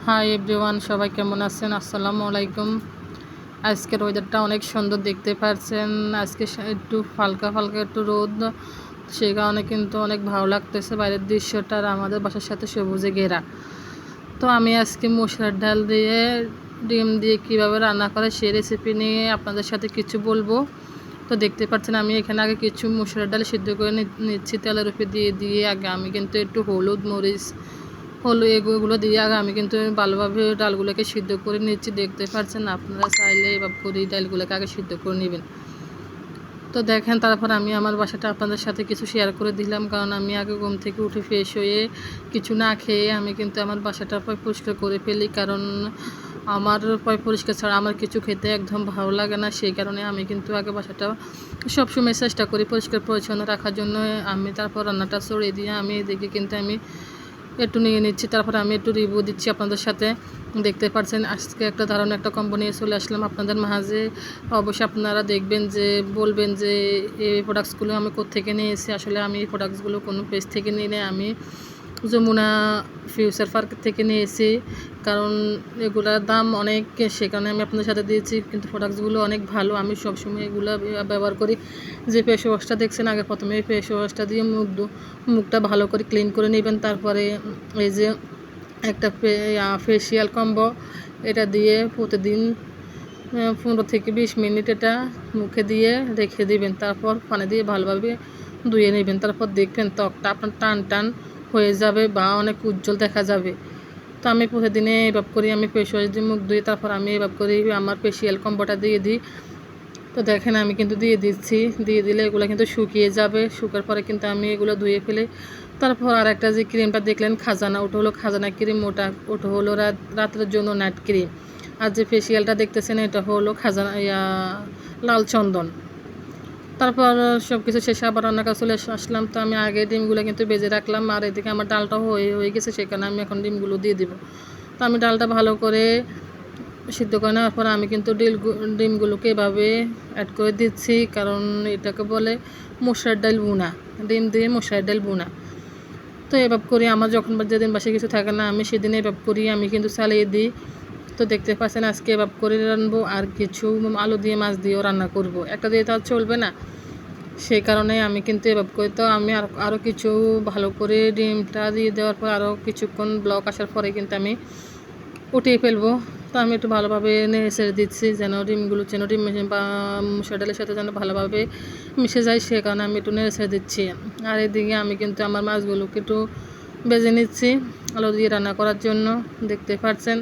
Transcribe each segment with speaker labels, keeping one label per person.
Speaker 1: Hi everyone, সবাই কেমন আছেন? আসসালামু আলাইকুম। আজকের ওয়েদারটা অনেক সুন্দর, দেখতে পাচ্ছেন। আজকে একটু হালকা হালকা একটু রোদ, সেই কারণে কিন্তু অনেক ভালো লাগতেছে বাইরের দৃশ্যটা। আর আমাদের বাসার সাথে সবুজে ঘেরা। তো আমি আজকে মসুর ডাল দিয়ে ডিম দিয়ে কীভাবে রান্না করে সেই রেসিপি নিয়ে আপনাদের সাথে কিছু বলবো। তো দেখতে পাচ্ছেন আমি এখানে আগে কিছু মসুর ডাল সিদ্ধ করে নিচ্ছি তেলের উপরে দিয়ে আগে আমি কিন্তু একটু হলুদ মরিচ এগুলো দিয়ে আগে আমি কিন্তু ভালোভাবে ডালগুলোকে সিদ্ধ করে নিচ্ছি। দেখতে পাচ্ছেন আপনারা চাইলে এভাবে করে ডালগুলোকে আগে সিদ্ধ করে নেবেন। তো দেখেন, তারপর আমি আমার বাসাটা আপনাদের সাথে কিছু শেয়ার করে দিলাম, কারণ আমি আগে ঘুম থেকে উঠে ফ্রেশ হয়ে কিছু না খেয়ে আমি কিন্তু আমার বাসাটা পরিষ্কার করে ফেলি, কারণ আমার পরিষ্কার ছাড়া আমার কিছু খেতে একদম ভালো লাগে না। সেই কারণে আমি কিন্তু আগে বাসাটা সবসময় চেষ্টা করি পরিষ্কার পরিচ্ছন্ন রাখার জন্য। আমি তারপর রান্নাটা ছড়িয়ে দিয়ে আমি এদিকে কিন্তু আমি একটু নিয়ে নিচ্ছি। তারপর আমি একটু রিভিউ দিচ্ছি আপনাদের সাথে। দেখতে পাচ্ছেন আজকে একটা দারুণ একটা কম্বো নিয়ে চলে আসলাম আপনাদের মাঝে। অবশ্যই আপনারা দেখবেন যে বলবেন যে এই প্রোডাক্টসগুলো আমি কোত্থেকে নিয়েছি। আসলে আমি এই প্রোডাক্টসগুলো কোনো পেজ থেকে নিয়ে নেই, আমি যমুনা ফিউচার পার্ক থেকে নিয়েছি, কারণ এগুলার দাম অনেক, সেখানে আমি আপনাদের সাথে দিয়েছি। কিন্তু প্রোডাক্টসগুলো অনেক ভালো, আমি সবসময় এগুলো ব্যবহার করি। যে ফেস ওয়াশটা দেখছেন, আগে প্রথমে ফেস ওয়াশটা দিয়ে মুখটা ভালো করে ক্লিন করে নেবেন। তারপরে এই যে একটা ফেসিয়াল কম্বো, এটা দিয়ে প্রতিদিন 15 থেকে 20 মিনিট এটা মুখে দিয়ে রেখে দিবেন। তারপর পানি দিয়ে ভালোভাবে ধুয়ে নেবেন। তারপর দেখবেন ত্বকটা আপনার টান টান হয়ে যাবে বা অনেক উজ্জ্বল দেখা যাবে। তো আমি প্রতিদিনে এভাবে করি, আমি ফেস ওয়াশ দিয়ে মুখ ধুই, তারপর আমি এভাবে করি আমার ফেসিয়াল কম্বোটা দিয়ে দিই। তো দেখেন আমি কিন্তু দিয়ে দিচ্ছি, দিয়ে দিলে এগুলো কিন্তু শুকিয়ে যাবে। শুকার পরে কিন্তু আমি এগুলো ধুয়ে ফেলে তারপর আর একটা যে ক্রিমটা দেখলেন খাজানা, ওটা হলো খাজানা ক্রিম, ওটা হলো রাতের জন্য নাইট ক্রিম। আর যে ফেসিয়ালটা দেখতেছেন এটা হলো খাজানা লাল চন্দন। তারপর সব কিছু শেষে আবার রান্না কাজ চলে আসলাম। তো আমি আগে ডিমগুলো কিন্তু বেজে রাখলাম, আর এদিকে আমার ডালটা হয়ে গেছে, সেখানে আমি এখন ডিমগুলো দিয়ে দিব। তো আমি ডালটা ভালো করে সিদ্ধ করে নেওয়ার পর আমি কিন্তু ডিমগুলোকে এভাবে অ্যাড করে দিচ্ছি, কারণ এটাকে বলে মসুর ডাল বুনা, ডিম দিয়ে মসুর ডাল বুনা। তো এভাবে করি আমার যখন যেদিন বাসায় কিছু থাকে না, আমি সেদিন এভাবে করি আমি কিন্তু চালিয়ে দিই। তো দেখতে পাচ্ছেন আজকে এভাবে করে রান্নবো, আর কিছু আলু দিয়ে মাছ দিয়েও রান্না করব। একটা দিয়ে তো আর চলবে না, সেই কারণে আমি কিন্তু এভাবে করি। তো আমি আরও কিছু ভালো করে ডিমটা দিয়ে দেওয়ার পর আরও কিছুক্ষণ ব্লক আসার পরে কিন্তু আমি উঠিয়ে ফেলবো। তো আমি একটু ভালোভাবে নেড়ে ছেড়ে দিচ্ছি, যেন ডিমগুলো ডিম বা মসুর ডালের সাথে যেন ভালোভাবে মিশে যায়, সে কারণে আমি একটু নেড়ে ছেড়ে দিচ্ছি। আর এদিকে আমি কিন্তু আমার মাছগুলোকে একটু বেজে নিচ্ছি আলু দিয়ে রান্না করার জন্য। দেখতে পাচ্ছেন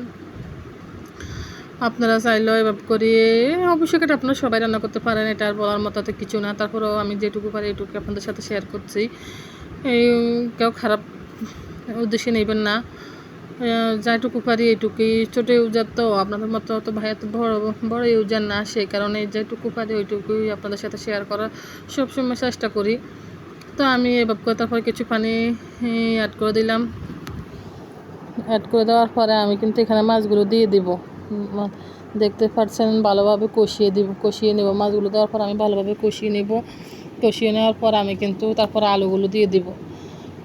Speaker 1: আপনারা চাইলেও এভাবে করিয়ে অবশ্যই এটা আপনারা সবাই রান্না করতে পারেন, এটা আর বলার মতো তো কিছু না। তারপরেও আমি যেটুকু পারি এটুকু আপনাদের সাথে শেয়ার করছি। এই কেউ খারাপ উদ্দেশ্যে নেবেন না, যেটুকু পারি এইটুকুই। ছোটো ইউজার তো আপনাদের মতো তো ভাইয়া তো বড় ইউজার না, সেই কারণে যেটুকু পারি ওইটুকুই আপনাদের সাথে শেয়ার করার সবসময় চেষ্টা করি। তো আমি এভাবে করে তারপর কিছু পানি অ্যাড করে দিলাম। অ্যাড করে দেওয়ার পরে আমি কিন্তু এখানে মাছগুলো দিয়ে দিব। দেখতে পাচ্ছেন ভালোভাবে কষিয়ে নেব। মাছগুলো দেওয়ার পর আমি ভালোভাবে কষিয়ে নেব। কষিয়ে নেওয়ার পর আমি কিন্তু তারপর আলুগুলো দিয়ে দিব।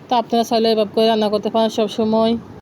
Speaker 1: তো আপনারা চাইলে এভাবে করে রান্না করতে পারেন সবসময়।